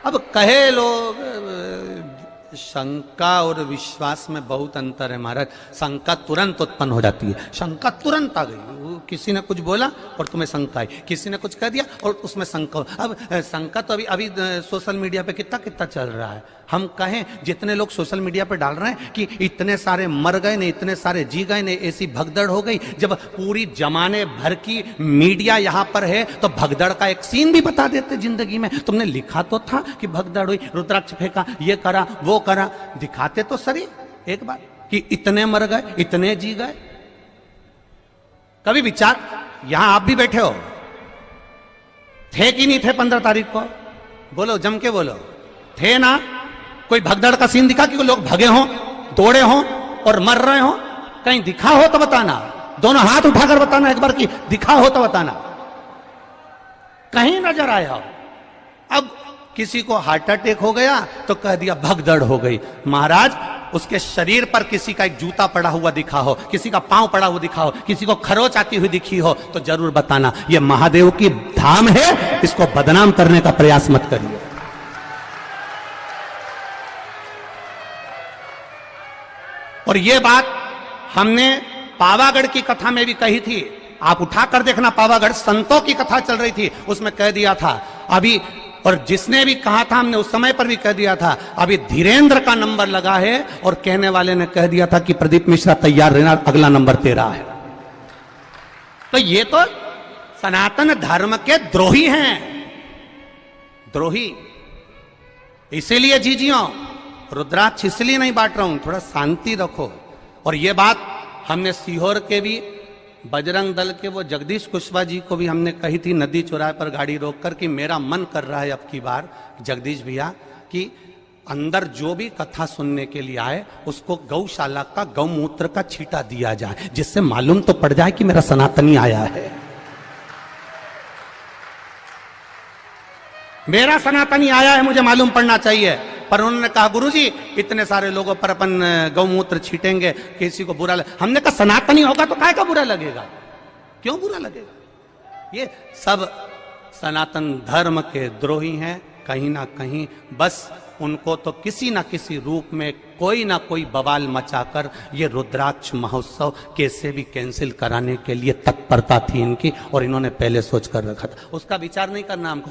अब कहे लोग शंका और विश्वास में बहुत अंतर है महाराज। शंका तुरंत उत्पन्न हो जाती है, शंका तुरंत आ गई, किसी ने कुछ बोला और तुम्हें शंका आई, किसी ने कुछ कह दिया और उसमें शंका। अब शंका तो अभी सोशल मीडिया पे कितना कितना चल रहा है। हम कहें जितने लोग सोशल मीडिया पे डाल रहे हैं कि इतने सारे मर गए ने, इतने सारे जी गए ने, ऐसी भगदड़ हो गई, जब पूरी जमाने भर की मीडिया यहां पर है तो भगदड़ का एक सीन भी बता देते जिंदगी में। तुमने लिखा तो था कि भगदड़ हुई, रुद्राक्ष फेंका, ये करा वो करा, दिखाते तो सही एक बार कि इतने मर गए, इतने जी गए। कभी विचार, यहां आप भी बैठे हो, थे कि नहीं थे 15 तारीख को? बोलो, जम के बोलो, थे ना? कोई भगदड़ का सीन दिखा कि लोग भगे हों, दौड़े हों और मर रहे हों? कहीं दिखा हो तो बताना, दोनों हाथ उठाकर बताना एक बार कि दिखा हो तो बताना, कहीं नजर आया हो। अब किसी को हार्ट अटैक हो गया तो कह दिया भगदड़ हो गई। महाराज, उसके शरीर पर किसी का एक जूता पड़ा हुआ दिखा हो, किसी का पांव पड़ा हुआ दिखा हो, किसी को खरोच आती हुई दिखी हो तो जरूर बताना। यह महादेव की धाम है, इसको बदनाम करने का प्रयास मत करिए। और यह बात हमने पावागढ़ की कथा में भी कही थी, आप उठाकर देखना, पावागढ़ संतों की कथा चल रही थी, उसमें कह दिया था अभी, और जिसने भी कहा था हमने उस समय पर भी कह दिया था, अभी धीरेन्द्र का नंबर लगा है और कहने वाले ने कह दिया था कि प्रदीप मिश्रा तैयार रहना, अगला नंबर तेरा है। तो ये तो सनातन धर्म के द्रोही हैं, द्रोही। इसीलिए जीजियों, रुद्राक्ष इसलिए नहीं बांट रहा हूं, थोड़ा शांति रखो। और ये बात हमने सीहोर के भी बजरंग दल के वो जगदीश कुशवाहा जी को भी हमने कही थी नदी चौराहे पर गाड़ी रोककर कि मेरा मन कर रहा है अब की बार जगदीश भैया कि अंदर जो भी कथा सुनने के लिए आए उसको गौशाला का गौमूत्र का छींटा दिया जाए, जिससे मालूम तो पड़ जाए कि मेरा सनातनी आया है, मेरा सनातनी आया है, मुझे मालूम पड़ना चाहिए। पर उन्होंने कहा गुरुजी इतने सारे लोगों पर अपन गौमूत्र छीटेंगे, किसी को बुरा लगे। हमने कहा सनातनी होगा तो काहे का बुरा लगेगा, क्यों बुरा लगेगा? ये सब सनातन धर्म के द्रोही हैं कहीं ना कहीं। बस उनको तो किसी ना किसी रूप में कोई ना कोई बवाल मचाकर ये रुद्राक्ष महोत्सव कैसे भी कैंसिल कराने के लिए तत्परता थी इनकी, और इन्होंने पहले सोच कर रखा था। उसका विचार नहीं करना हमको।